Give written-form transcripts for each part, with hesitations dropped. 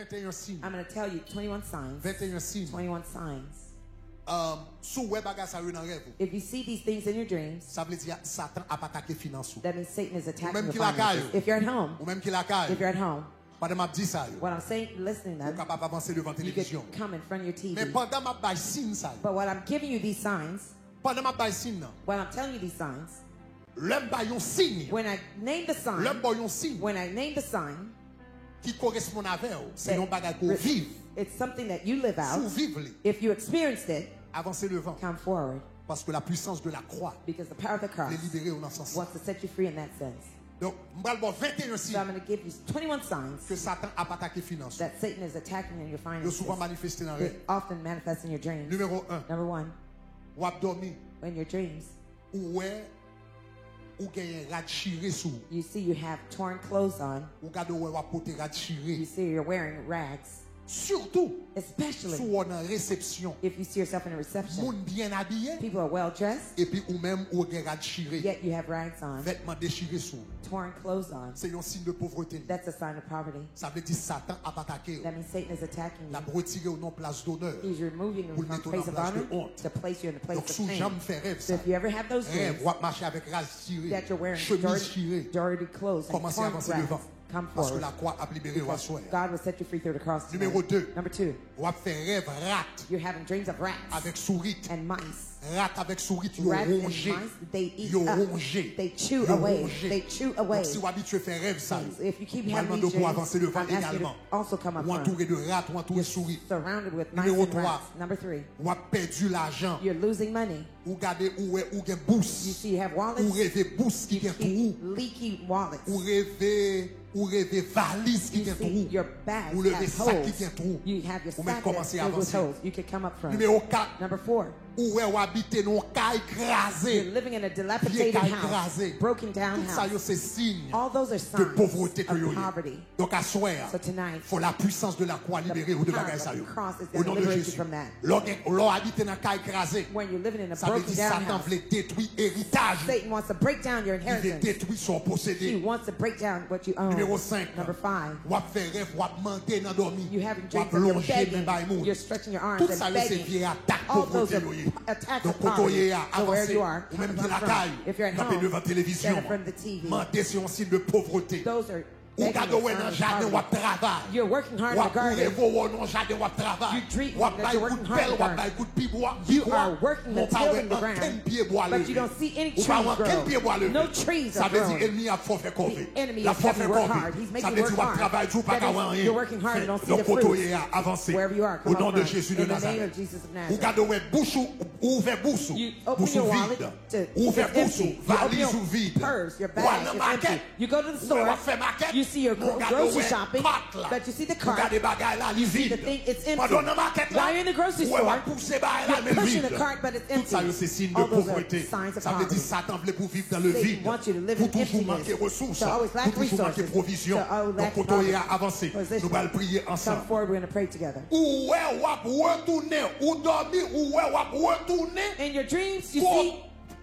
21 signes. I'm going to tell you 21 signs. 21 signes. 21 signs. Sous web bagage ça dans rêve. If you see these things in your dreams, Ça veut dire Satan a attaqué finance. that means Satan is attacking même your qui la finances. caille. If you're at home, Ou même qui la caille. if you're at home, Pendant m'a dit ça. what I'm saying, listening to Vous them, capable avancer devant you télévision. could come in front of your Mais TV. pendant m'a bail signe ça. But what I'm giving you these signs, Pendant m'a bail signe. when I'm telling you these signs, L'homme bail un signe. when I name the sign, L'homme bail un signe when I name the sign, qui correspond avec vous. C'est that un bagage qu'on vive. it's something that you live Sous out. vivre. If you experienced it, Avancez devant. come forward. Parce que la puissance de la croix Because the power of the cross est libérée dans ce sens. wants to set you free in that sense. Donc, je vais vous 21 So signes I'm going to give you 21 signs que Satan a attaqué finance. that Satan is attacking in your Il finances. souvent manifesté dans le rêve. It often manifests in your dreams. Numéro 1. Number one, Ou abdomen. in your dreams, Ou ouais. Ou gagne rat chiré sous. you see you have torn clothes on. Ou gade ou wa pote rat You chiré. see you're wearing rags. Surtout, Especially sous ou dans réception. if you see yourself in a reception. Moun bien habillé. People are well dressed, Et puis ou même ou gagne rat chiré. yet you have rags on, Vêtements déchirés sous. torn clothes on. C'est un signe de pauvreté. That's a sign of poverty. Ça veut dire Satan a attaqué. That means Satan is attacking La you. retiré au nom place d'honneur. He's removing you Pour from le mettre place en of place de honor honte. to place you in a place Donc, of sous shame. jamais fait rêve So ça. if you ever have those Rêve, dreams ou marcher avec ras tiré. that you're wearing Chemise chirée. dirty clothes and Commencez à torn avancer rags, devant. come Parce que forward. la croix a libéré au soir. God will set you free through the cross. tonight. Numéro 2. Number 2, Ou a fait rêve rat you're having dreams of rats avec souris. and mice. Rat avec souris, ils ont Rats and rongé. mice, they eat Ils ont up. rongé. They chew Ils ont away. rongé. They chew away. Donc si vous habituez à faire rêve ça, things. If you keep vous having demandez these pour dreams, avancer devant I'm asking you également. to also come up Ou front. entouré de rats, ou entouré de souris. Surrounded with mice Numéro and 3. rats. Number 3, Ou a perdu l'argent. you're losing money. Ou gardez ou gen You bourse. see you have wallets. Ou rêvez bourse qui You gen keep trou. leaky wallets. Ou rêvez valise qui You gen see trou. your bags Ou levez have sac qui holes. gen trou. You have your Ou même sack that's commencer à filled with avancer. holes. You can come up front. Numéro 4. Number 4, Ou habitez dans cas you're écrasé. living in a dilapidated Pieds house, écrasés. broken down Tout ça, house. c'est signe All those are de signs pauvreté que of vous poverty. Donc à soir, So tonight, faut la puissance de la croix libérer ou de power bagages of ça the yo. cross is Au gonna nom de liberate you Jésus. from that. L'on habite dans cas écrasé. when you're living in a Ça veut broken dire down Satan house, voulait détruire héritage. Satan wants to break down your Il veut inheritance. détruire son He possédé. wants to break down what you own. Numéro 5. Number 5, Ou fait rêve, ou menté dans dormi. you having Ou dreams that you're longer begging. même by moon. You're stretching your arms Tout and ça c'est begging. vieille attaque All those pauvreté are yo. attacks Donc of quand on poverty. y a So where avancé, you are, ou même come qui up la front. caille, If you're at tapez home, devant télévision. stand in front of the TV. Menté c'est un signe de pauvreté. Those are Ou begging gade is ou signs dans of jardin ou poverty. travail. You're working hard Ou in the garden. rêve ou dans jardin ou travail. You dream Ou that bay you're coup working de hard in pelle, the ou garden. bay coup de pibois. You are working the Ou pas tilling the un ground, quel pied bois but you levé. don't see any Ou pas un trees quel pied bois grow. levé. No trees Ça are veut dire growing. l'ennemi a fort fait corvée. The enemy La is fort having fait you work corvée. hard. He's Ça making veut you dire work tu travailles, tu pas hard. qu'à That rien. is, you're working hard and don't see Donc the quand fruits. tu es avancé. Wherever you are, Au come nom up de front. Jésus de In the name Nazareth. of Jesus of Ou Nazareth. gade ouais bouche ou ouvert bouche. You open Bouche your wallet vide. to Ouvert it's bouche. empty. You open Valise your ou vide. purse, your Ou bag à la is market. empty. You go to the Ou store, on fait market. you see your Ou gade grocery ouais shopping, carte là. but you see the Ou gade cart. bagay là, li You see the vide. thing, it's empty. Pendant la market là. While you're in the grocery Ou on va store, pousser bagay là, mais you're pushing vide. the cart, but it's Tout ça, empty. c'est signe de All those are pauvreté. signs of Ça veut dire poverty. Satan voulait pour vivre dans le Satan vide. wants you to live Pour in toujours emptiness. manquer ressources. To always lack Pour toujours manquer resources. provision. To always Donc, lack quand on est knowledge. avancé, Position. nous allons prier Come ensemble. forward, we're going to pray together. Ou ouais, ou retourner, ou dormir, ou ouais, ou retourner. In your dreams, you Pour see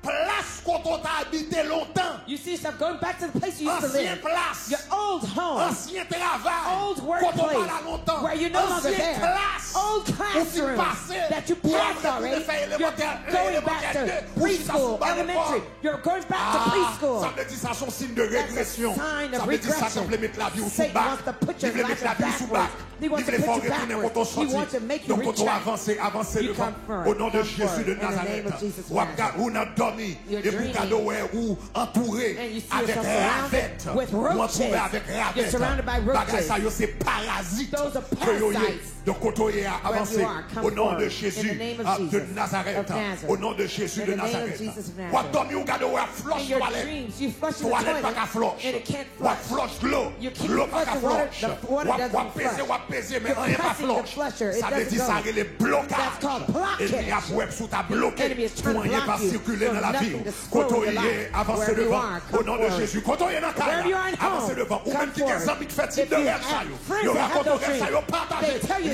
place quand on t'a habité longtemps. you see yourself going back to the place you used to Ancien live. place. Your old home. Ancien travail. Old Quand on workplace parle longtemps. where you're no longer Ancien there. classe. Old Où tu classroom passais. that you Pour passed après, already. tu fais You're élémentaire, going back to élémentaire deux, preschool, ou ça, elementary. You're going back to Ça preschool. veut dire ça, son signe de That's a régression. sign of Ça veut dire ça, regression. ça veut mettre la vie au Satan sous-bac. wants to put your Il veut life mettre la vie au sous-bac. backwards. He wants Il to veut put faire you retourner backwards. quand on He sortit. wants to make you Donc, quand on retract. avance, avancer You devant. come first. Au nom de Come Jésus forward. de In the name Nazareth. of Jesus of Ou on a dormi. You're Et vous dreaming. gardez ou entouré And you see avec yourself surrounded ravette. with Ou roaches. entouré avec You're ravette. surrounded by roaches. Bagay ça, yo, c'est parasite. Those are que yo, yo. parasites. Donc, quand on est avancé, you are, come au nom forward. de In Jésus the name of de Jesus Nazareth. of Nazareth. Au nom de Jésus In de the name of Nazareth. Jesus of Ou Nazareth. dormi, ou gardez ou In flush your toilette. dreams, you flush in the Toilette pas qu'à toilet flush. and it can't Ou flush. flush l'eau. You can't L'eau pas flush qu'à the water. flush. The water doesn't Ou peser, flush. ou peser, mais You're rien pas pressing the flush. flusher. It Ça veut doesn't dire go. ça, il est blocage. That's called blockage. Et puis après, sous ta bloqué. enemy is trying to Tout rien block pas you circuler from dans la nothing ville. to Quand screw on your y life. est, avancez Wherever you devant. are, Au come nom de forward. Jésus. Quand on y est dans ta Wherever you are at home, avancez devant. Ou come même qui a forward. des amis qui fait type If de you rêve, ça have y est. friends Yo that raconte have au those rêve, ça y est, dreams, partagez. they tell you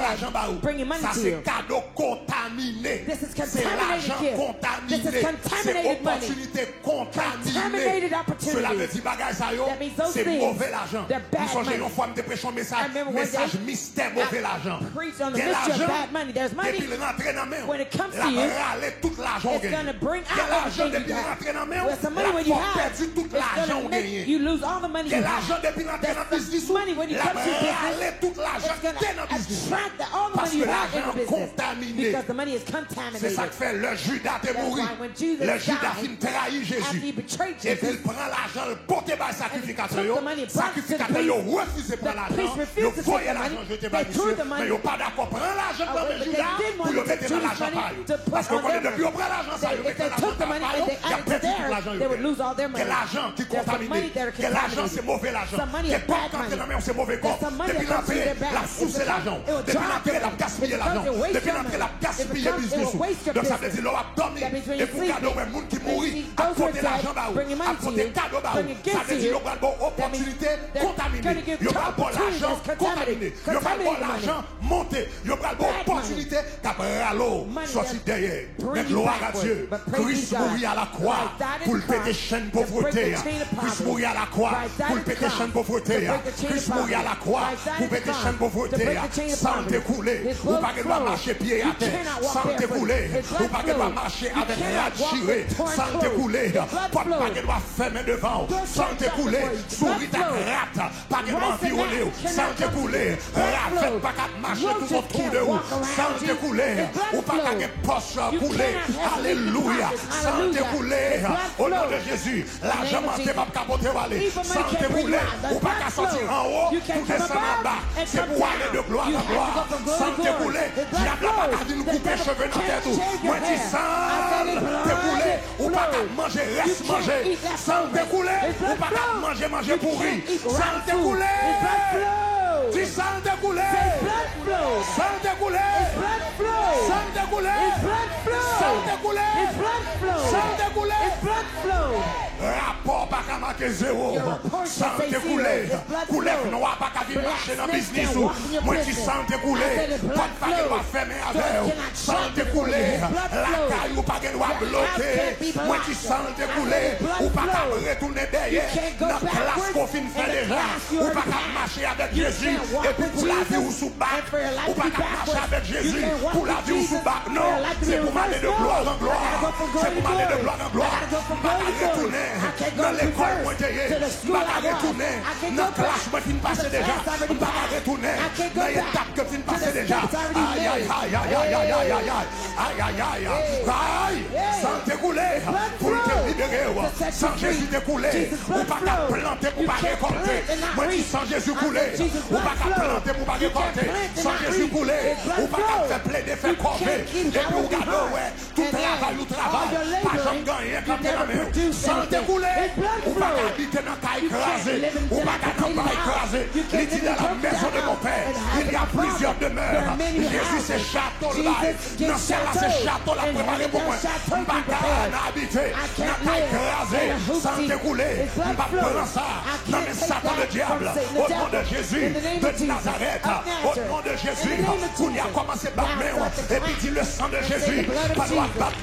l'argent ba ou. bringing money Ça to c'est you. cadeau contaminé. This is C'est contaminated l'argent gift. contaminé. This is contaminated C'est money. opportunité contaminée. Contaminated opportunities. Cela veut dire bagage ça yo. That means those C'est things, mauvais l'argent. they're bad Nous songez money. une fois me prêcher un message. I remember one Message day, mystère mauvais l'argent. Preach on the Quel mystery of argent? bad money. There's money. Depuis le rentré dans la main. When it comes to la you, râler tout l'argent it's gagné. going to bring Quel out argent everything depuis you le got. rentré dans la main? Well, some money when you La have, perdu tout it's l'argent going to make gagné. you lose all the money you Quel have. argent depuis l'entrée dans le business? Money when you La come to business, râler tout l'argent it's going qui est dans to le business. attract all the Parce money you que have in l'argent the business. contaminé. Because the money is C'est contaminated. ça que fait le Judas est That's mort. why when Jesus Le Judas died, qui trahit after he Jésus. betrayed Et puis Jesus, il prend l'argent, le porte par sacrificateur. took the money, brought it to the Sacrificateur, priest. il refuse de prendre The priest l'argent. refused to Il voyait take the l'argent, money. jeté They par threw monsieur. the money. Mais il n'est pas d'accord. Prends l'argent Oh, comme but le they Judas didn't pour want le to mettre dans Judas l'argent money par eux. to put Parce que on quand their depuis on money. prend l'argent, ça, If they took the money and they added to theirs, they would lose all their money. Quel l'argent qui There's some money contaminé. that are Quel l'argent c'est contaminated. mauvais l'argent. Some money Quel is pas bad quand money. c'est mauvais corps. There's some money Depuis that comes l'entrée, through their la back. source c'est l'argent. It will Depuis drive l'entrée, them. la gaspillé It l'argent. becomes a waste Depuis of l'entrée, money. la gaspillé It business. will waste your Donc ça veut business. dire l'on a dormi. That means when Et you pour sleep, cadeau, même monde qui mourit, à those who are côté l'argent dead, bah bringing à money to côté you, cadeau bah bringing ça gifts veut to dire you. qu'on a une bonne opportunité they're contaminée. gonna give Il y you aura bon opportunities l'argent contaminé. Il y aura bon contaminated money. l'argent monté. Il y aura bonne Bad opportunité qu'après l'eau Money sorti that derrière. bring Mais you gloire à backward. Dieu. But praise Christ be God. mourit à la croix Christ died pour in le the péter cross chaîne to break pauvreté. the chain of Christ poverty. mourit à la croix Christ died pour le in the péter cross chaîne pauvreté. to break the chain of Christ mourit à la poverty. croix Christ died pour in the péter cross chaîne pauvreté. to break the chain of Sans poverty. t'écouler. His Ou blood pas que doit flows. marcher pied à You terre. cannot walk Sans barefoot. t'écouler. His blood Ou pas que doit flows. marcher You avec cannot rats walk tirés. with torn Sans clothes. t'écouler. His blood Pas flows. que doit fermer devant. Blood Sans flows t'écouler. backward. Souris ta Blood flows. rate. Pas que doit Rice and violer. gnats Sans cannot t'écouler. Blood Rafet flows. pas qu'à marcher tout Roaches autour can't de vous. walk around Sans you. t'écouler. His blood Ou pas qu'à flows. poche You couler. cannot have Alléluia. leaky pockets. Sans Hallelujah. t'écouler. His blood Au nom de flows. Jésus. L'argent In the name of menté Jesus. pas capoter aller. Evil money Sans can't bring you t'écouler. out. The Ou pas blood qu'à sortir flows. en haut. You can't Pour come descendre en above bas. and C'est come pour aller de down. gloire You en have to gloire. go from glory Sans to glory. t'écouler. The blood Diable n'a pas flows. qu'à dire nous The couper devil cheveux dans can't tête tout. shave your Moi dis hair. sans I said his blood t'écouler. Ou pas qu'à flows. manger, You reste can't manger. eat leftovers. Sans t'écouler. His blood Ou pas qu'à flows. manger, manger You pourri. can't eat Sans rotten food. t'écouler. His blood flows. Dis sans t'écouler. His blood flows. Sans t'écouler. His blood flows. Sans t'écouler. His blood flows. Sans t'écouler. His blood flows. Sans t'écouler. His blood flows. Rapport pas qu'à marquer zéro. Your report Sans should say t'écouler. zero. His blood Couleur flows. noire pas qu'à venir Black marcher dans le snakes business. can't walk in your Moi dis business. sans I t'écouler. said his blood Pas pas qu'elle doit flows. fermer So avec. it cannot Sans shut the t'écouler. His blood La flows. caille ou pas qu'elle doit Your house bloquer. can't be Moi dis blocked. sans t'écouler. I said his blood Ou pas qu'à flows. retourner You derrière. can't go Dans la classe backwards qu'on fin in fait the déjà. class you Ou pas already qu'à have. marcher avec You Jésus. can't walk Et puis with pour la vie ou Jesus. sous bac. And for your life Ou to pas be qu'à marcher backwards. avec You Jésus. can't walk Pour la with vie ou sous Jesus. bac. For Non. your life to be C'est pour aller de reversed. gloire en No. I gloire. gotta go from C'est glory to pour aller de glory. gloire en I gloire. gotta go from Pas glory qu'à to glory. retourner I can't go dans l'école reverse moi t'ayé. to the school Pas qu'à I was. retourner I can't dans go la classe moi fin back passer to the déjà. class I already Pas qu'à passed. retourner I can't go dans back l'étape que fin to passer the déjà. steps I already Aïe aïe made. aïe aïe aïe aïe aïe aïe aïe aïe aïe aïe. Sans t'écouler pour te libérer. Sans Jésus t'écouler. Ou pas qu'à planter pour pas récolter. Moi dis sans Jésus couler. Ou pas qu'à planter pour pas récolter. Sans Jésus couler. Ou pas qu'à faire plaider, faire corver. Et puis regarde ouais. Tout travail ou travail. Pas jamais gagné comme t'es la main. Sans t'écouler. Ou pas qu'à habiter dans ta écrasé. Ou pas qu'à dans ta écrasé. Il dit dans la maison de mon père. Il y a plusieurs demeures. Jésus c'est château là. Dans celle-là c'est château là préparé pour moi. Pas qu'à habiter. Dans ta écrasé. Sans t'écouler. Pas prendre ça. Non mais Satan le diable. Au nom de Jésus. De Nazareth. Au nom de Jésus. On y a commencé à battre. Et puis dit le sang de Jésus. Pas doit battre.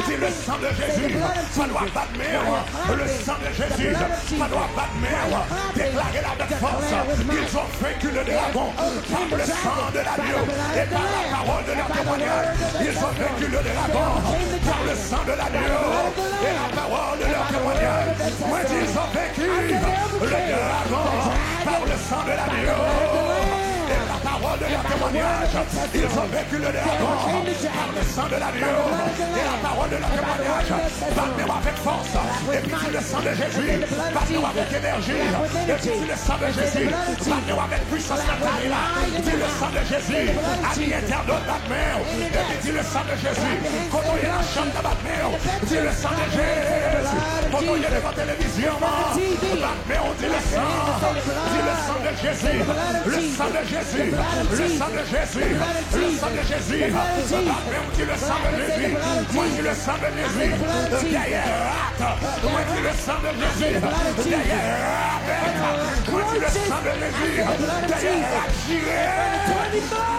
Dis le sang de Jésus. Pas doit battre. Le sang de Jésus. Pas doit battre. Déclarez-la avec force. Ils ont vaincu le dragon par le sang de l'agneau et par la parole de leur témoignage. Ils ont vaincu le dragon par le sang de l'agneau et la parole de leur témoignage. Moi, ils ont vaincu le dragon par le sang de l'agneau et la parole de leur témoignage. Ils ont vaincu le dragon par le sang de l'agneau et la parole de leur témoignage. Battez-nous avec force. Et puis dis le sang de Jésus. Battez-nous avec énergie. Et puis dis le sang de Jésus. Battez-nous avec puissance là. Dis le sang de Jésus. Ami internaute, battez-nous. Et puis dis le sang de Jésus. Quand on est la chambre de battez-nous. Dis le sang de Jésus. Quand on est devant la télévision. Battez-nous. Dis le sang. Dis le sang de Jésus. Le sang de Jésus. Le sang de Jésus. Le sang de Jésus. Battez-nous. Dis le sang de Jésus. Moi, dis le sang de Jésus. Derrière rate. Moi, dis le sang de Jésus. Derrière rate. Moi, dis le sang de Jésus. Derrière rate giré.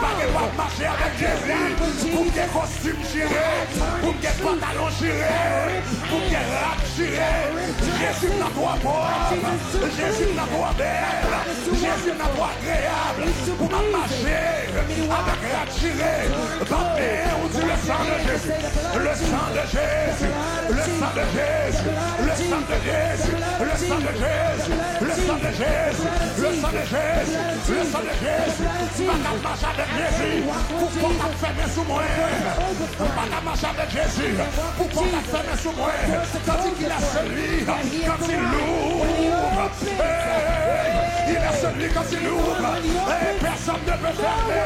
Pas qu'elle va marcher avec Jésus. Pour des costumes girés. Pour des pantalons girés. Pour des rate girés. Jésus n'a pas pauvre. Jésus n'a pas belle. Jésus n'a pas agréable. Pour marcher avec rate giré. On dit le sang de Jésus. Le sang de Jésus. Le sang de Jésus. Le sang de Jésus. Le sang de Jésus. Le sang de Jésus. Le sang de Jésus. Le sang de Jésus. Pas qu'à marcher avec Jésus. Pourquoi t'as fermé sous moi? Pas qu'à marcher avec Jésus. Pourquoi t'as fermé sous moi? Tandis qu'il a celui quand il l'ouvre. Il est celui quand il ouvre. Personne ne peut fermer.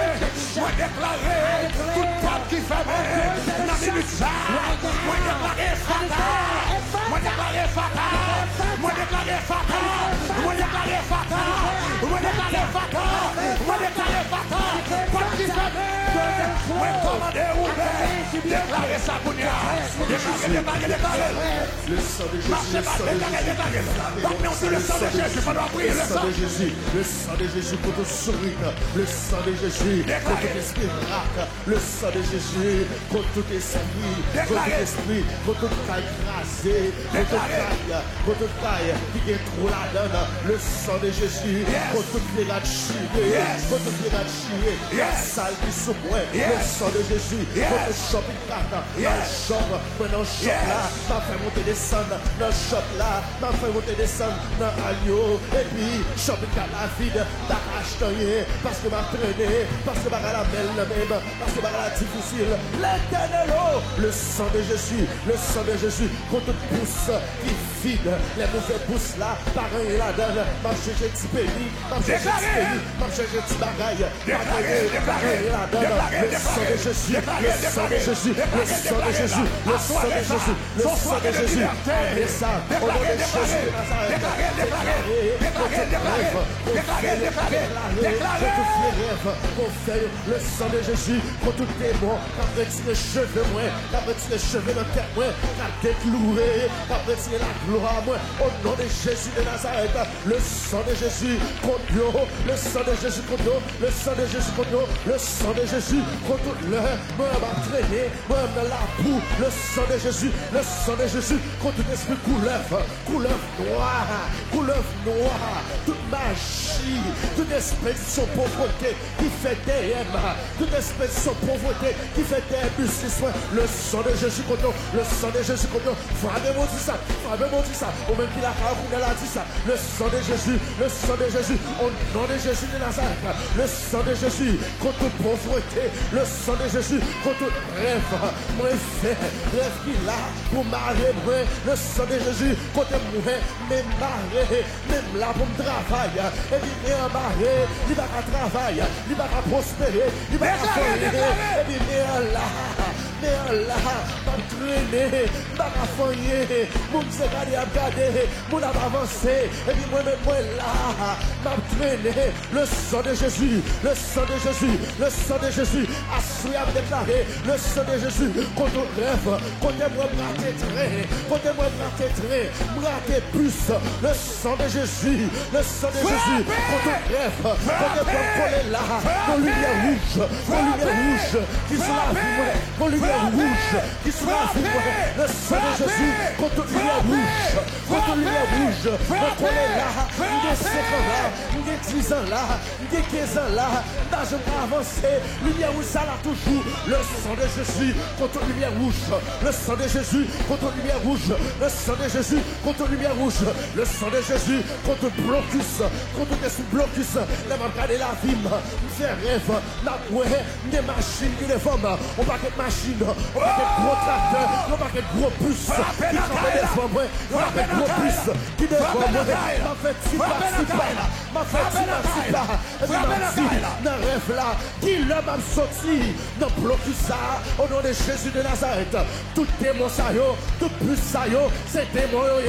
Moi déclarer toute porte qui ferme minute ça, moi déclarer Fata, moi déclarer Fata, moi déclarer Fata, moi déclarer Fata, moi déclarer Fata, moi déclarer Fata, pas qui fait, moi commander ouvert, déclarer ça pour nous, déclarer. Le sang de Jésus, Marchez pas, déclarer. Donc nous c'est le sang de Jésus, on doit prier le sang de Jésus, le sang de Jésus pour ton sourire, le sang de Jésus contre tout esprit raque, le sang de Jésus contre tout esprit, contre tout caille crasé, contre toute caille qui est trop la donne, le sang de Jésus contre toute pirate chirée, contre toute pirate chirée, sale qui sous moi, le sang de Jésus contre shopping carte, dans le shop, dans le shop là, m'a fait monter descendre, dans le shop là, m'a fait monter descendre, dans l'agneau, et puis shopping carte la vide, t'as acheté parce que m'a traîné, parce que m'a la belle même, parce que m'a la difficile, l'éternel, le sang de Jésus contre toute pousse qui vide, les mauvais pousses là, parents et la donne, m'a cherché petit pays, m'a cherché petit bagaille, déclaré la donne, le sang de Jésus, le sang de Jésus, le sang de Jésus, le sang de Jésus, le sang de Jésus, et ça, au nom de Jésus de Nazareth, le sang de Jésus contre tout démon, qui a retiré les cheveux, qui a retiré les cheveux de tête, qui a décloué, qui a retiré la gloire, au nom de Jésus de Nazareth, le sang de Jésus contre nous, le sang de Jésus contre nous, le sang de Jésus contre nous, le sang de Jésus contre l'heure, moi m'a traîné, moi dans la boue, le sang de Jésus contre tout esprit couleur noire, toute magie, toute expédition pauvreté qui fait des aimes, toute expédition pauvreté qui fait des musiciens, le sang de Jésus contre nous, le sang de Jésus contre nous, frappez-moi dit ça, au même qu'il a dit ça, le sang de Jésus, au nom de Jésus de Nazareth, le sang de Jésus contre toute pauvreté, le sang de Jésus contre rêve, moi fait, rêve qu'il a pour marier moi, le sang de Jésus contre moi, même marier, même là pour me travailler, et puis il est marié, il va à travailler, il va à prospérer, il va à faire, et puis mais là, m'entraîner, m'affoyer, mon secrétaire a gardé, mon avancé, et puis moi-même là, m'entraîner, le sang de Jésus, assuré à déclarer, le sang de Jésus, contre rêve, contre moi braquer plus, le sang de Jésus, contre rêve, contre moi coller là, mon lumière rouge, qui sera la vie, mon lumière rouge, qui sera la vie, le sang de Jésus, contre lumière rouge, me coller là, il est 5 ans là, il est 10 ans là, il est 15 ans là, là je peux avancer, lumière rouge ça là toujours, le sang de Jésus, contre lumière rouge, le sang de Jésus, contre lumière rouge, le sang de Jésus, contre lumière rouge, le sang de Jésus, contre blocus, contre blocus, les regarder la vie, me faire rêve, la ouais, des machines qui les femmes, on va que machine, on va que gros tracteur, on va que gros bus, qui travaillent des femmes, on va que gros bus, qui des femmes, m'a fait si pas, dans rêve là, qui l'homme a sorti, dans blocus ça, au nom de Jésus de Nazareth, tout démon ça yo, tout plus ça yo, c'est démon yo,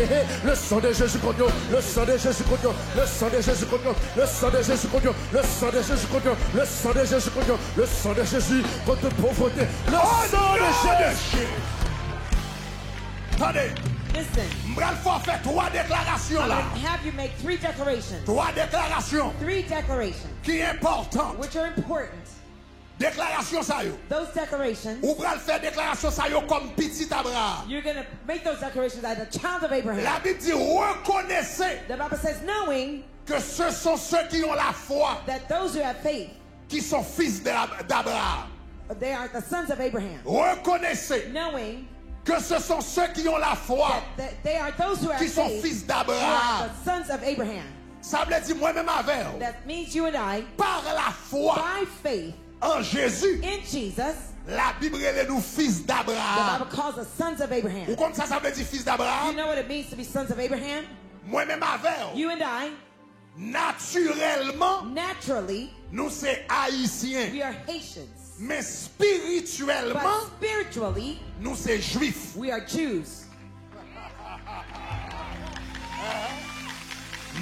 le sang de Jésus contre nous, le sang de Jésus contre nous, le sang de Jésus contre nous, le sang de Jésus contre nous, le sang de Jésus contre nous, le sang de Jésus contre nous, le sang de Jésus contre pauvreté, le sang de Jésus. Attendez. Listen. Je vais faire 3 déclarations là. I'm going to have you make 3 declarations. 3 déclarations. 3 declarations. Qui est importante. Which are important. Déclaration ça yo. Those declarations. Ou va faire déclaration ça yo comme petit Abraham. You're going to make those declarations as a child of Abraham. La Bible dit reconnaissez. The Bible says knowing que ce sont ceux qui ont la foi. That those who have faith. Qui sont fils d'Abraham. They are the sons of Abraham. Reconnaissez. Knowing que ce sont ceux qui ont la foi, they are those who qui sont fils d'Abraham. The sons of Abraham. Ça veut dire moi-même avec. That means you and I, par la foi, by faith, en Jésus, in Jesus, la Bible est nous fils d'Abraham. The Bible calls us sons of Abraham. Ou comme ça veut dire fils d'Abraham? You know what it means to be sons of Abraham? Moi-même avec. You and I, naturellement, naturally, nous c'est haïtiens. We are Haitians. Mais spirituellement, Spiritually, nous c'est juifs. we are Jews.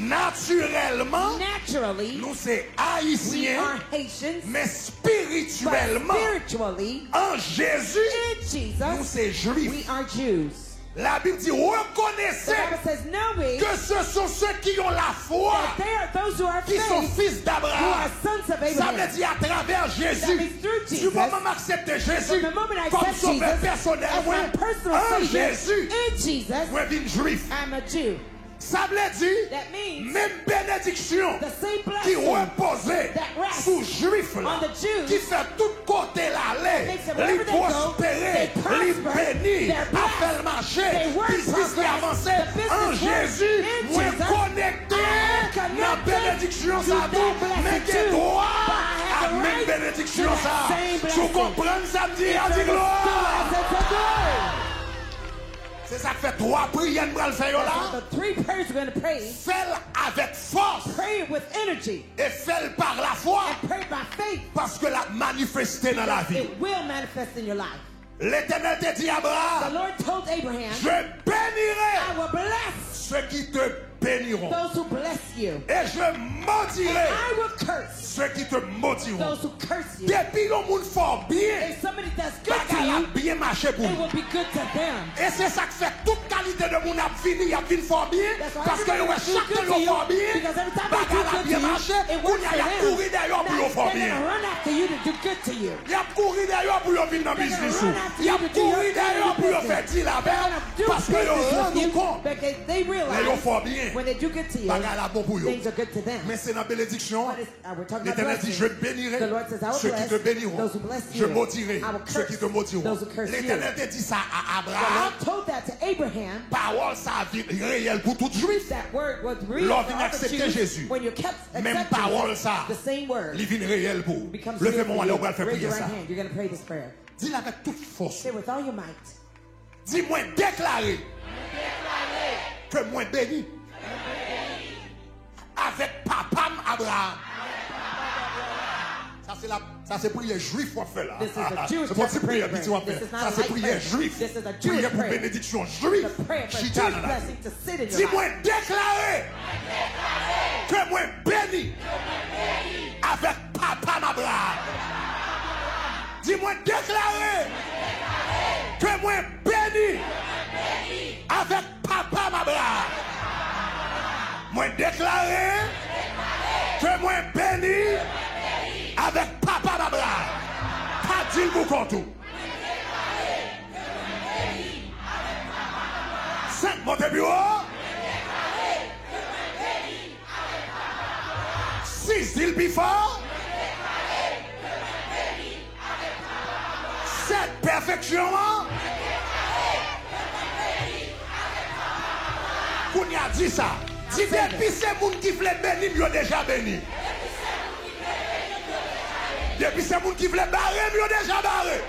Naturellement, Naturally, nous c'est we are haïtiens. Haitians. Mais But spirituellement, spiritually, en Jésus, in nous Jesus, c'est juifs. we are Jews. La Bible dit, The reconnaissez Bible says, knowing que ce sont ceux qui ont la foi, that they are those who are qui sont faith, fils who d'Abraham. are sons of Ça veut Abraham. dire à travers That Jésus, means through du Jesus, moment où accepté Jésus from the moment I comme accept sauveur Jesus personnel, as my personal en Savior, Jésus, in Jesus, moi je suis juif. I'm a Jew. Ça veut dire, That means même bénédiction the same qui blessing reposait that rests sous juif là, on the Jews, qui fait tout côté l'aller, makes it les wherever they go, prospérer, they prosper, les bénir, they're blessed, à faire marcher, they work business qui progress, avançait the business en works Jésus, in moi Jesus, connecté I'm connected dans bénédiction to ça that tout, blessing mais que too, droit but I have à the même right bénédiction to that ça. same Tu blessing. comprends ça me dit, It's à dire gloire. a C'est ça que fait trois prières nous allons faire là. The three prayers we're going to pray, Fais-le avec force pray it with energy, et fais-le par la foi and pray by faith. parce que la manifesté dans la vie. It will manifest in your life. L'Éternel te dit à The Abraham, Lord told Abraham, je bénirai I will bless ceux qui te béniront those who bless you. et je maudirai I will curse ceux qui te maudiront. those who curse you. Depuis le monde fort bien, If somebody does good to bagay a you, bien marché pour it nous. will be good to them. Et c'est ça qui fait toute qualité de monde a fini fort bien That's why parce que everybody chaque do good fois to you, fort bien, because every time they bagay do a good bien to you, marché, it on works y for a them. couru derrière pour Now, fort they're bien. going to run after you to do good to you. Il a couru derrière pour venir dans le They're business. gonna run after Il a you to do couru your derrière pour business. faire dire la They're belle going to do parce que business ils with rendent you, compte. but they Mais ils realize font bien. when they do good to you, Bagay la bon pour eux. things are good to them. Mais c'est dans la bénédiction. But we're talking about L'Éternel dit, blessing. je bénirai The Lord says, I will ceux qui te bless béniront. those who bless Je you. maudirai I will ceux curse qui te maudiront. those who curse you. L'Éternel te dit ça à The Abraham. Lord told that to Abraham. Parole ça vie réelle pour tout juif. That word was real Lors for vient all the accepter Jews. Jésus. When you kept Même accepting parole ça. the same word Les vignes réelles pour. becomes Levez real mon for main, you. on va faire Raise prier your right ça. hand. You're going to pray this prayer. Dis-le avec toute force. Say with all your might. Dis-moi déclarer que moi béni avec papa Abraham. Ça c'est prière juif qu'on fait là. This is a Jewish C'est pas type of prière prayer. petit on This fait. is not Ça a c'est light prière prayer. juif. This is a Jewish Prière pour prayer. bénédiction juif. The prayer for Chita Jewish dans la blessing to sit in your dis-moi life. déclarer que moi béni avec papa Abraham. Dis-moi déclarer que moi béni avec papa Abraham. Moi déclarer que moi béni avec papa Abraham. Pas dit le boucan tout. 5 montez bureau. 6 îles bifort. 7 perfection. Qu'on y a dit ça. Si depuis c'est moun qui voulait bénir, il a déjà béni. Depuis c'est moun qui voulait barrer, il a déjà barré.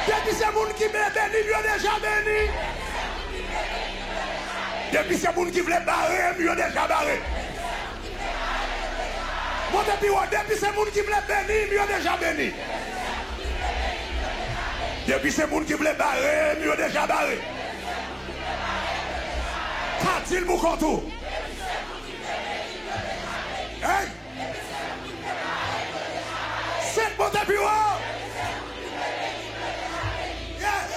Depuis c'est moun qui voulait bénir, il a déjà béni. Depuis c'est moun qui voulait barrer, il a déjà barré. Depuis c'est moun qui voulait bénir, il a déjà béni. Depuis c'est moun qui voulait barrer, il a déjà barré. Qu'a-t-il mon contour? Hey! C'est bon depuis haut! Yes!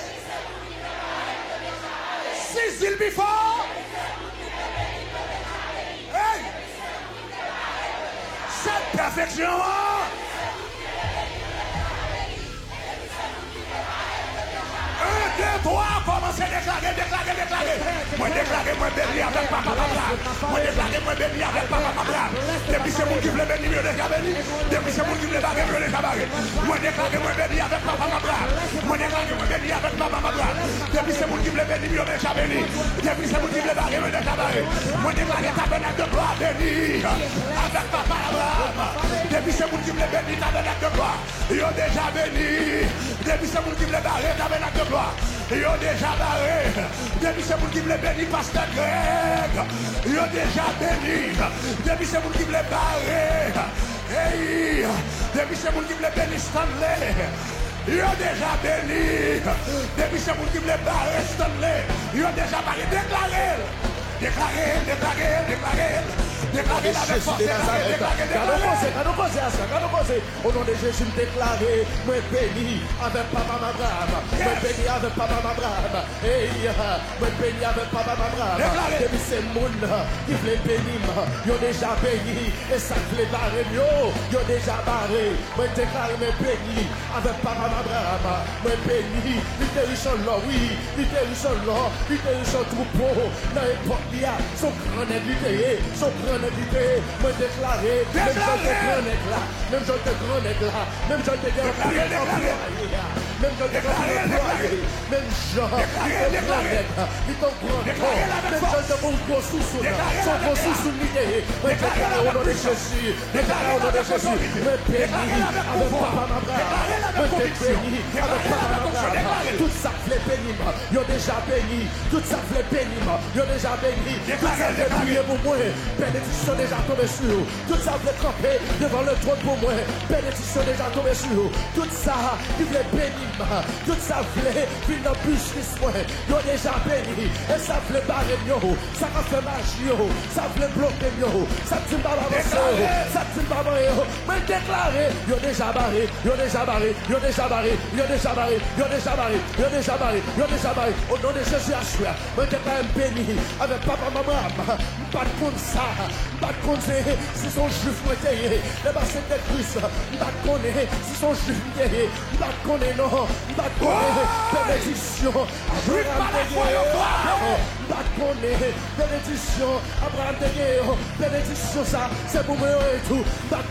6 îles before! Hey! 7 perfection! 1, 2, 3, commencez à déclarer. Moi déclarer, moi béni avec papa Abraham. Moi déclarer, moi béni avec papa Abraham. Depuis c'est mon qui voulait bénir, mieux déjà béni. Depuis c'est mon qui voulait barrer, mieux déjà barré. Moi déclarer, moi béni avec papa Abraham. Moi déclarer, moi béni avec papa Abraham. Depuis c'est mon qui voulait bénir, mieux déjà béni. Depuis c'est mon qui voulait barrer, mieux déjà barré. Moi déclarer, tabernacle de gloire béni avec papa Abraham. Depuis c'est mon qui voulait bénir, tabernacle de gloire. Il a déjà béni. Depuis c'est mon qui voulait barrer, tabernacle de gloire. Ils ont déjà barré. Depuis c'est vous qui voulez bénir pasteur Greg. Ils ont déjà béni. Depuis c'est vous qui voulez barrer. Hey. Depuis c'est vous qui voulez bénir Stanley. Il a déjà béni. Depuis ce monde qui me l'a barré, il a déjà barré. Déclaré. Déclaré avec force. Au nom de Jésus, me déclarer, moi béni avec Papa Abraham. Moi béni avec Papa Abraham. Moi béni avec Papa Abraham. Depuis ces monde qui voulaient bénir, ils ont déjà béni. Et ça voulait barrer, ils ont déjà barré. Moi déclarer, moi béni avec Papa Abraham. Moi béni, il était riche en l'or, oui. Il était riche en l'or, il était riche en troupeau. Dans l'époque, il y a son grand négligé, son grand négligé. Moi déclarer, même genre de grand nègre là, même genre de grand nègre là, même genre de grand nègre là, même genre de grand nègre là, même genre de grand nègre, il est grand nègre, même genre de bon gros sous-sous là, son gros sous-sous l'idée. Moi déclarer au nom de Jésus, déclarer au nom de Jésus, moi béni avec Papa Abraham, moi béni avec Papa Abraham, tout ça fait béni, ils ont déjà béni, tout ça fait béni, ils ont déjà béni, tout ça fait prier pour moi, bénédiction déjà tombée sur vous, tout ça fait camper devant le trône pour moi, bénédiction déjà tombée sur vous, tout ça qui voulait bénir, tout ça voulait venir dans le bûche moi, ils ont déjà béni, et ça voulait barrer nous, ça a fait magie, ça voulait bloquer nous, ça dit pas avancer, ça dit pas barrer, mais déclarer, ils ont déjà barré, ils ont déjà barré, ils ont déjà barré, ils ont déjà barré, ils ont déjà barré, ils ont déjà barré, ils ont déjà barré, au nom de Jésus à choix, moi déclare béni avec Papa Abraham, pas de compte ça, pas de compte si son juif m'était, les bassins de Christ, pas de compte si son juif m'était, pas de compte non, pas de compte bénédiction, Abraham de pas de compte bénédiction, Abraham de bénédiction ça, c'est pour moi et tout, pas de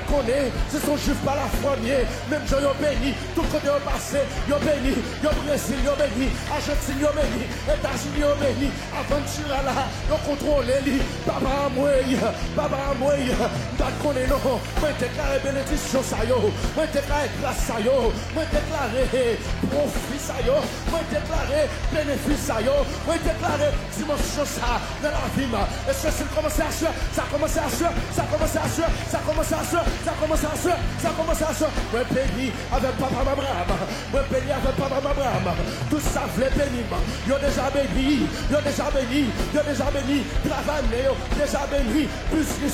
compte, c'est son juif par la première, même je y'en béni, tout côté au passé, y'en béni, y'en Brésil, y'en béni, Argentine, y'en béni, États-Unis, y'en béni, aventure là, y'en contrôle lui, Papa Amoué, pas de compte non, moi déclarer bénédiction ça yo, moi déclarer grâce ça yo, moi déclarer profit ça yo, moi déclarer bénéfice ça yo, moi déclarer dimension ça dans la vie, et ce c'est commencé à suer, ça commence à suer, ça commence à suer, ça commence à suer, ça commence à suer, ça commence à suer, moi béni avec Papa Abraham, moi béni avec Papa Abraham, tout ça voulait bénir, yo déjà béni, yo déjà béni, yo déjà béni, travailler, déjà béni, plus que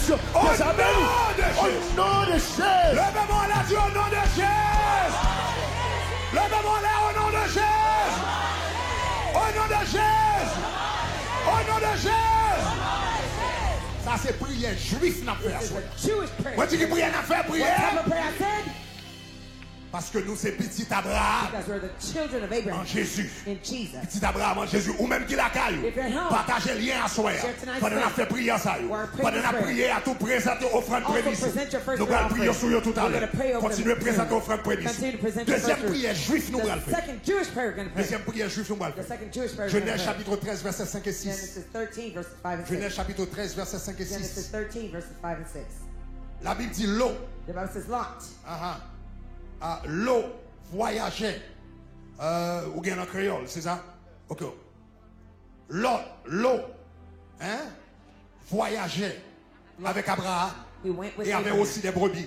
déjà béni, au nom de Jésus, levez-moi là, Dieu, au nom de Jésus, levez-moi là, au nom de Jésus, au nom de Jésus, au nom de Jésus. Ça c'est prière juif n'a fait. Moi tu dis prière n'a fait prière. Parce que nous c'est petit Abraham en Jésus. Petit Abraham en Jésus. Ou même qui la caille. Partagez lien à soi. Pendant qu'on a fait prière ça. Pendant qu'on a prié à tout présenter offrande prémisse. Nous allons prier sur eux tout à l'heure. Continuez à présenter offrande prémisse. Deuxième prière juif nous allons faire. Deuxième prière juif nous allons faire. Genèse chapitre 13 versets 5 et 6. Genèse chapitre 13 versets 5 et 6. La Bible dit l'eau. L'eau voyageait, ou bien en créole, c'est ça? Ok. L'eau, hein, voyageait avec Abraham. Et avait aussi des brebis,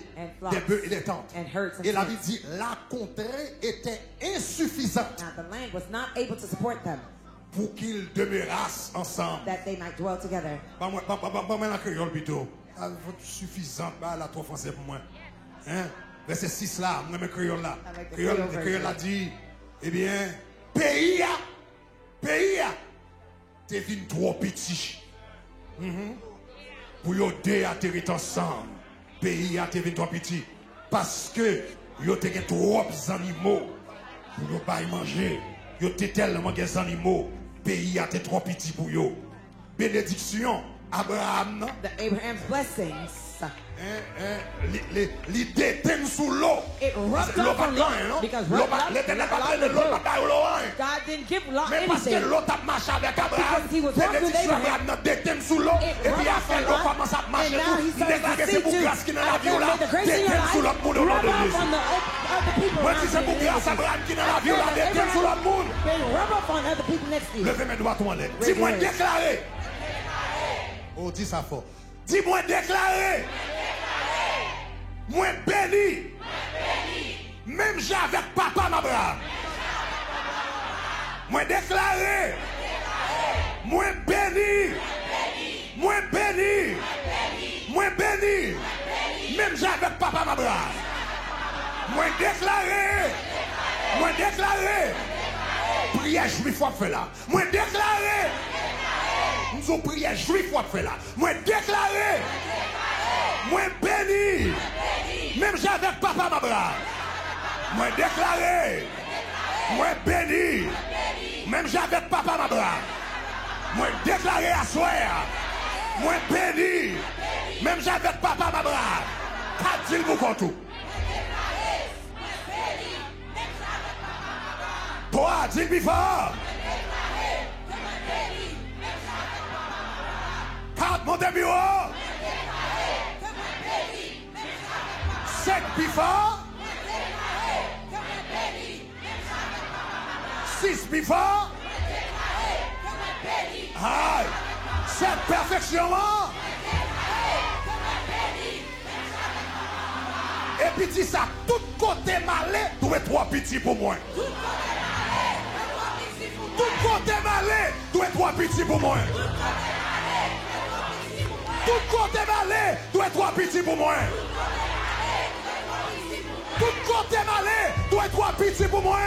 des bœufs et des tentes. Et la Bible dit, la contrée était insuffisante pour qu'ils demeurassent ensemble. Pas la créole plutôt. Suffisante, la trop français pour moi. Hein? Verset 6 là, moi même créole là. Créole a dit, eh bien, pays a, t'es venu trop petit. Pour y deux atterrir ensemble. Pays a, t'es venu trop petit. Parce que yo t'es trop animaux pour yo pas y manger. Yo t'es tellement des animaux. Pays a, t'es trop petit pour yo. Bénédiction, Abraham, non? The Abraham's blessings. L'idée thème sous l'eau. It rubbed off on l'eau. Because God didn't give Lot anything. Parce que l'eau a marché avec Abraham. Abraham a des thèmes sous l'eau. Et puis après l'eau commence à marcher. Il déclare que c'est pour grâce qui est dans la vie là. Des thèmes sous l'autre monde au nom de Jésus. Moi si c'est pour grâce Abraham qui est dans la vie là. Des thèmes sous l'autre monde. Levez mes doigts en l'air. Dis-moi déclarer. Oh, dis ça fort. Dis-moi déclarer. Moi béni. Même j'avec papa Abraham. Moi déclaré. Moi béni. Moi béni. Moi béni. Même j'avec papa Abraham. Moi déclaré. Moi déclaré. Prière juif faut faire là. Moi déclaré. Nous avons prière juif faut faire là. Moi déclaré. Moi béni. Même j'avec papa Abraham. Moi déclaré. Moi béni. Même j'avec papa Abraham. Moi déclaré à soi. Moi béni. Même j'avec papa Abraham. Qu'a-t-il vous contre tout? Toi, dis-le fort. Quatre, mon bureau. 7 plus fort. 6 plus fort. Aïe. 7 perfection. Et puis ça, tout côté malé, tu es 3 petits pour moi. Tout côté malé, tu es 3 petits pour moi. Tout côté malé, tu es 3 petits pour moi. Tout côté malé, tu es 3 petits pour moi.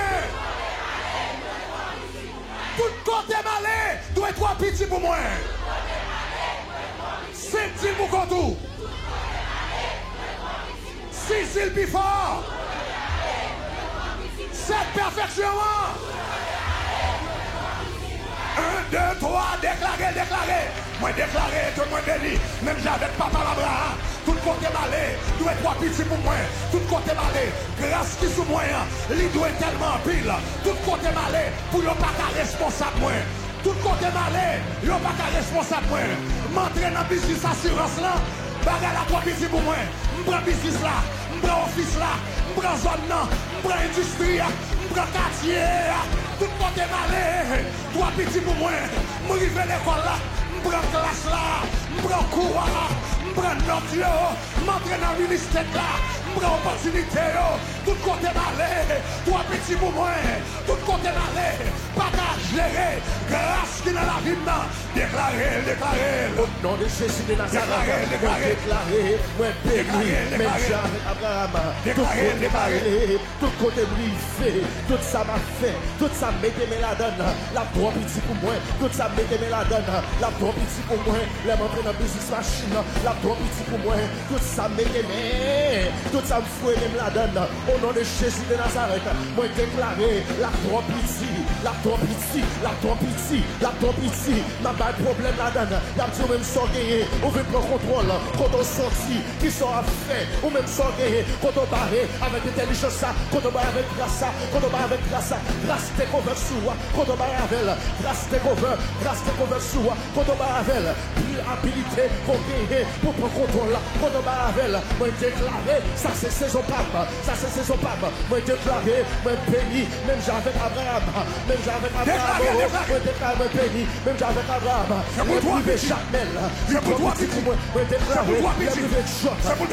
Tout côté malé, tu es 3 petits pour moi. C'est il pour tout. 6 il plus fort. 7 perfection. 1, 2, 3, déclaré. Moi déclaré, tout le monde béni. Même j'avais papa Abraham. Tout côté malé, doit être 3 petits pour moi. Tout côté malé, grâce qui sous moi, il doit être tellement pile. Tout côté malé, pour ne pas qu'à responsable moi. Tout côté malé, il n'y a pas qu'à responsable moi. M'entrer dans le business assurance là, bagarre la 3 petits pour moi. M'prends business là, m'prends office là, m'prends zone là, m'prends industrie, m'prends quartier. Tout côté malé, 3 petits pour moi. M'arrive à l'école là, m'prends classe là, m'prends cours là, m'prends note yo, m'entraîne dans le ministère là, m'prends opportunité yo. Tout côté malé, 3 petits pour moi. Tout côté malé, pas qu'à gérer. Grâce qui dans la vie là, déclaré. Au nom de Jésus de Nazareth, déclaré, moi béni, même j'avais Abraham, tout côté briefé, tout ça m'a fait, tout ça mettez la donne, la 3 petits pour moi, tout ça mettez la donne, la 3 petits pour moi, les montrer dans business machine, la 3 petits pour moi, tout ça mettez, tout ça me fouet même la donne, au nom de Jésus de Nazareth, moi déclaré, la 3 petits, la 3 petits, la 3 petits, la 3 petits, ma pas de problème la donne, la petite même sans gagner, on veut prendre contrôle, quand on sortit, qui sont à faire, ou même sans gagner, quand on barre avec intelligence, quand on barre avec grâce, quand on barre avec grâce t'es couvert sous, quand on barre avec grâce t'es couvert sous, quand on barre avec habilité pour gagner, pour prendre contrôle, quand on barre avec, moi déclaré, ça c'est saison pape, moi déclaré, moi béni, même j'avais Abraham, moi déclaré, béni, même j'avais Abraham, le privé Chamel, le privé pour moi, moi déclaré, le privé choc, le privé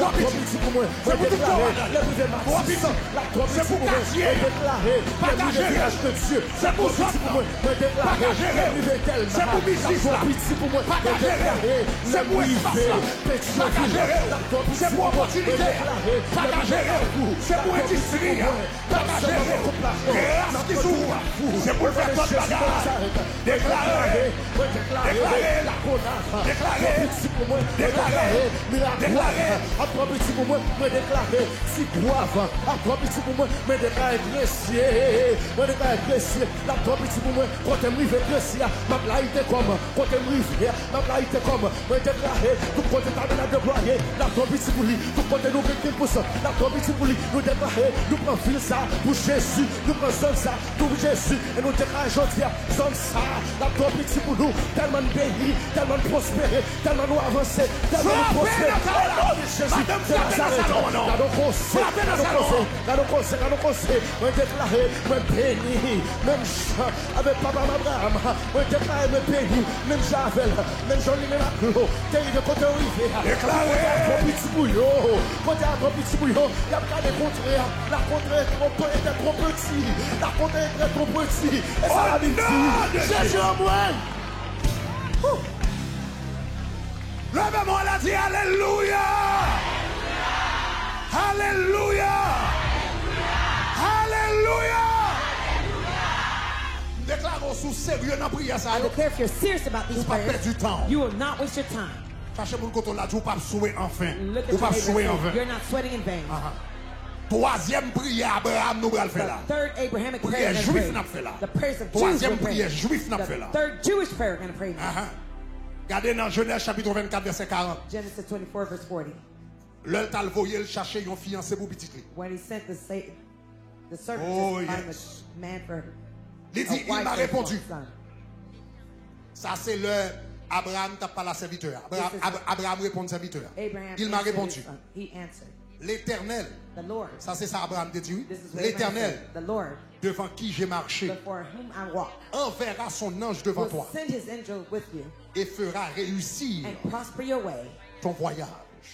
pour moi, moi déclaré, le privé Matisse, la 3 petits pour moi, moi déclaré, le privé village de Dieu, le privé pour moi, moi déclaré, le privé Telma, la 3 petits pour moi, moi déclaré, le privé Pétionville, la 3 petits pour moi, moi déclaré, c'est pour industrie, c'est pour faire toute bagarre, déclaré, la connasse, déclaré, déclaré, à 3 petits pour moi, moi déclaré, si grave, à 3 petits pour moi, moi déclaré Gressier, la 3 petits pour moi, quand tu me Gressier, ma blague comme, quand tu me ma blague comme, moi déclaré, tout côté t'as bien déployé, la 3 petits pour lui, tout côté nous 25%, la 3 petits pour lui, nous déclaré, nous prenons fil ça, pour Jésus, nous prenons ça, pour Jésus. Jésus. Et nous déclarons aujourd'hui, zone ça, la trop petit pour nous, tellement de béni, tellement de prospéré, tellement nous avancer, tellement nous prospérer. Oh, Jésus, de Nazareth, nous conseillons, moi déclarer, moi béni, même Jean, avec papa Abraham, moi déclarer, me béni, même Javel, même Jean-Louis Ménaclo, t'es arrivé côté arrivé, déclarer, petit bouillon, côté à petit bouillon, il y a pas de contraire, la contraire était trop petit, la contraire était trop petit, et ça va dire, Jésus en moi. Levez-moi la dit Alléluia. Alléluia. Alléluia. Déclarons sous sérieux dans la prière ça. I declare if you're serious about these Pas perdre prayers, du temps. you will not waste your time. Sachez mon côté là, tu pas souhaiter enfin. Look at Ou your pas neighbor souhaiter and en say, vain. you're not sweating in vain. Troisième prière Abraham nous va faire là. The third Abrahamic Prière prayer juif we're n'a going to fait là. pray. The prayers of Jews Troisième we're prière praying. juif n'a fait là. The third Jewish prayer we're going to pray now. Regardez dans Genèse chapitre 24 verset 40. Genesis 24 verse 40. L'un t'a envoyé le chercher un fiancé pour petit. When he sent the servant Oh, to find yes. the man for Il dit, il m'a for his répondu. son. Ça c'est le Abraham t'a pas la serviteur. Abraham répond serviteur. Abraham Il m'a answered his répondu. son. He answered. L'Éternel. The Lord. Ça c'est ça Abraham te dit. This is what Abraham L'Éternel said. The Lord, devant qui j'ai marché before whom I walk, enverra son ange devant will toi send his angel with you et fera réussir and prosper your way, ton voyage.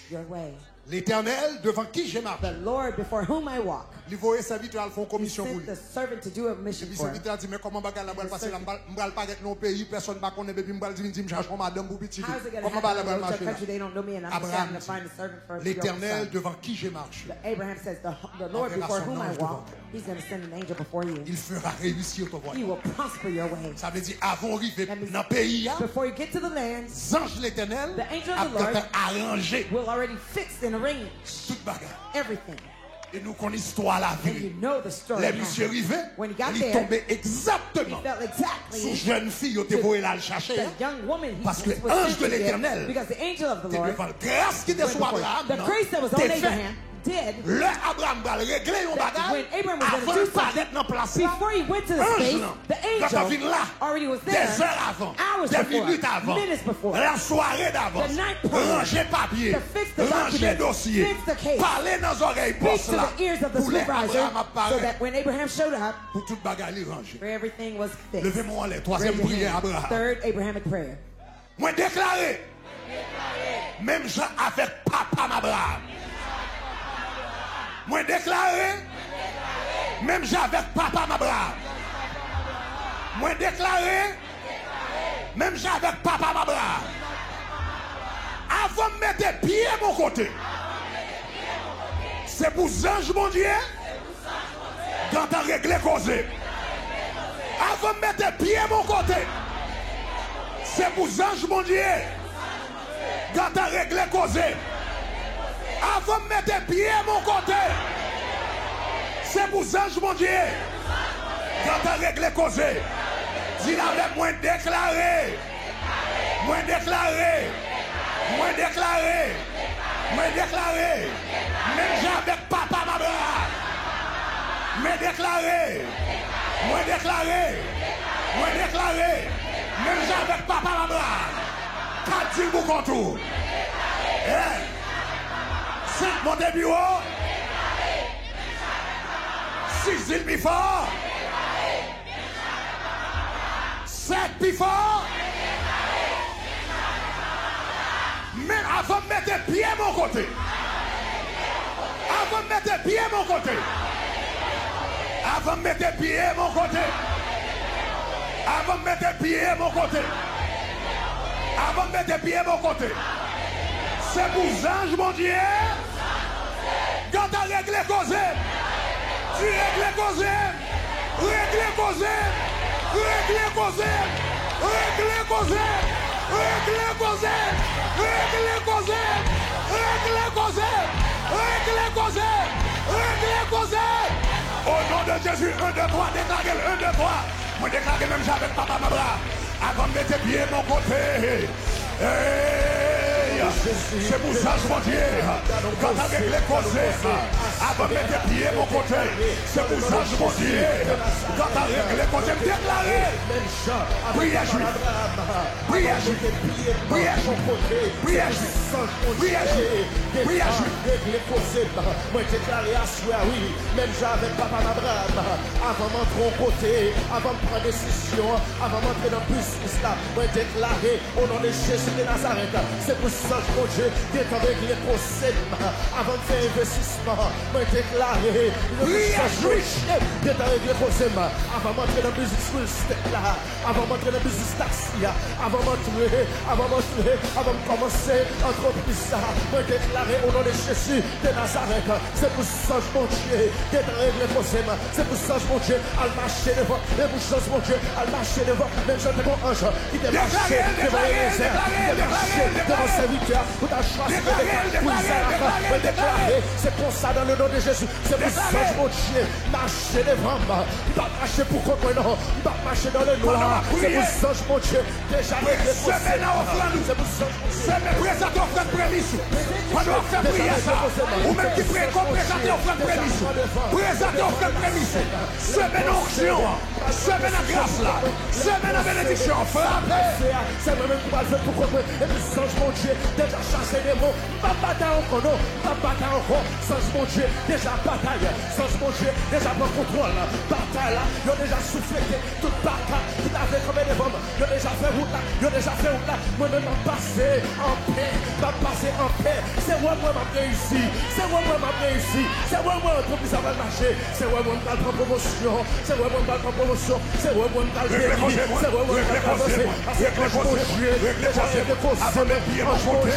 your way. L'Éternel devant qui j'ai marché. The Lord before whom I walk. Il voyait serviteur font He commission pour sent lui. the servant to do a mission Et puis for him. serviteur dit mais comment bagarre la balle passer là m'bral pas avec non pays personne pas connaît puis m'bral dit me cherche madame pour petit. How is it going to Comment va la happen? balle Go to a marcher là? country they don't know me and I'm Abraham trying to find a servant for your l'Éternel son. devant qui j'ai marché. Abraham says, the Lord Enverra before son whom I ange walk, devant. he's going to send an angel before you. Il fera réussir ton He voyage. will prosper your way. Ça veut dire avant d'arriver That means dans le pays, before you get to the land, ange l'Éternel the angel a of the Lord arrangé will already fix and arrange toute bagarre. everything. Et nous connaissons l'histoire la And you vie. know the story. Les now. messieurs arrivés, When he got il there, tombait he exactement felt sous exactly jeune fille, il était là le chercher. the young woman he Parce que was l'ange sent de to get, l'Éternel because the angel of the T'es Lord, devant le grâce qui était went sur before. Abraham. The non? grace that was T'es on fait. Abraham did. Le Abraham va régler un That bagage when Abraham was going avant to de do pas something, être dans place. before he went to the Ange, space, non. the Quand t'as angel fini là, already was des there, heures avant, hours des before, minutes avant, minutes before, la soirée d'avant, the night prior, ranger papier, to fix the ranger document, dossier, fix the case, parler dans les oreilles speak boss to là, the ears of the pour les supervisor, Abraham so apparaît, that when Abraham showed up, pour toute bagarre les ranger. where everything was fixed. Levez-moi les troisième Raise your prière hand. Abraham. Third Abrahamic prayer. Moi déclaré, même Jean avec papa Abraham. Moi déclaré, même Jean avec papa Abraham. Moi déclaré, même Jean avec papa Abraham. Avant de mettre pied à mon côté, c'est pour ange mon Dieu, quand t'as réglé causé. Avant de mettre pied à mon côté, c'est pour ange mon Dieu, quand t'as réglé causé. Avant de mettre pied à mon côté, c'est pour ange mon Dieu, quand t'as réglé causé. Dis avec moi déclaré, moi déclaré, moi déclaré, moi déclaré, même j'ai avec papa Abraham, moi déclaré, moi déclaré, moi déclaré, même j'ai avec papa Abraham, 4 îles pour contour, 5 montées bureau, 6 îles plus fort, 7 plus fort. Mais avant de mettre pied à mon côté, avant de mettre pied à mon côté, avant de mettre pied à mon côté, avant de mettre pied à mon côté, avant de mettre pied à mon côté, c'est pour ange mon Dieu, quand tu as réglé causé, tu règles causé, règle causé, règle causé, règle causé, règle causé. Règle causé, règle causé, règle causé, règle causé. Au nom de Jésus, 1, 2, 3, déclarez 1, 2, 3. Moi déclarez même j'avais papa Mabra. Avant de mettre pied mon côté. C'est pour ça, je m'en dis. Quand avec les causés, Avant de mettre pied mon côté. C'est pour ça que je m'en dis. Quand tu as réglé, quand tu me déclaré. Prière juif. Prière juif. Prière juif. Prière juif. Prière juif. Prière juif. Moi déclaré à soi, oui. Même j'avais papa d'Abraham. Avant d'entrer au côté, avant de prendre décision, avant d'entrer dans le business là, moi déclaré au nom de Jésus de Nazareth. C'est pour ça que mon Dieu qui est avec les procès. Avant de faire investissement, moi déclaré. Qui est avec les procès. Avant d'entrer dans le business là, avant d'entrer dans le business taxi, avant de commencer entreprise ça, moi déclaré au nom de Jésus de Nazareth. C'est pour ça que mon Dieu qui est avec les procès. C'est pour ça que mon Dieu a marché devant. Et pour ça que mon Dieu a marché devant. Même je te mon ange qui t'est marché devant les réserves, qui t'est marché devant ses serviteurs, pour ta choisi pour Isaac, déclaré. C'est pour ça dans le nom de Jésus. C'est pour ça que mon Dieu marcher devant moi. Il va marcher pour contre non. Il va marcher dans le noir. C'est pour ça que mon Dieu déjà réglé pour ça. C'est pour ça que c'est présenter offrande prémisse. Quand on fait prier ça, ou même qui prie qu'on présente offrande prémisse. Présenter offrande prémisse. Semaine onction. Semaine à grâce là. Semaine à bénédiction. C'est moi-même qui va le faire pour comprendre. Et puis sans mon Dieu, déjà chassé des mots. Pas bataille encore, non. Pas bataille encore. Sans mon Dieu, déjà bataille. Sans mon Dieu, déjà pas contrôle. Bataille là, ils ont déjà soufflé. Toute bataille, tout avec comme des bombes. Ils ont déjà fait route là. Ils ont déjà fait route là. Moi-même m'a passé en paix. M'a passé en paix. C'est moi m'a réussi. C'est moi m'a réussi. C'est moi l'entreprise va marcher. C'est moi m'a prendre promotion. C'est moi m'a prendre promotion. C'est moi m'a béni. C'est moi m'a avancer. Parce que quand je mange, déjà j'ai déposé. Avant de bien monter,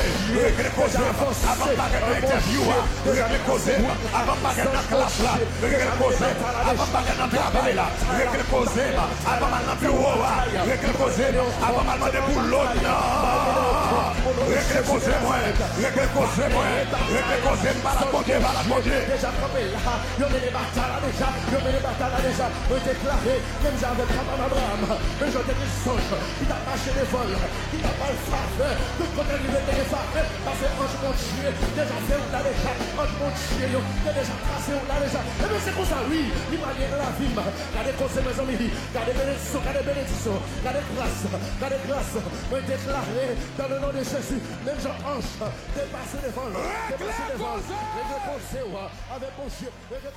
avant de baguette l'interview, avant de baguette la classe là, avant de baguette dans le travail là, avant de dans le bureau là, avant de demander boulot là. Réclamez-moi, par la côté. Déjà comme là, il y a des batailles déjà, on déclaré, même j'avais pas d'Abraham, mais je te dis songe, qui t'a marché des vols, qui t'a pas le faveur, tout côté liberté des faveurs, parce que ange mon Dieu, déjà fait ou là déjà, ange mon Dieu, déjà tracé ou là déjà, et bien c'est comme ça, oui, il m'a lié dans la vie, gardez conseil mes amis, gardez bénédiction, gardez grâce, moi déclaré dans le nom de Jésus, même Jean-Ange, dépasser les vols, avec mon Dieu, avec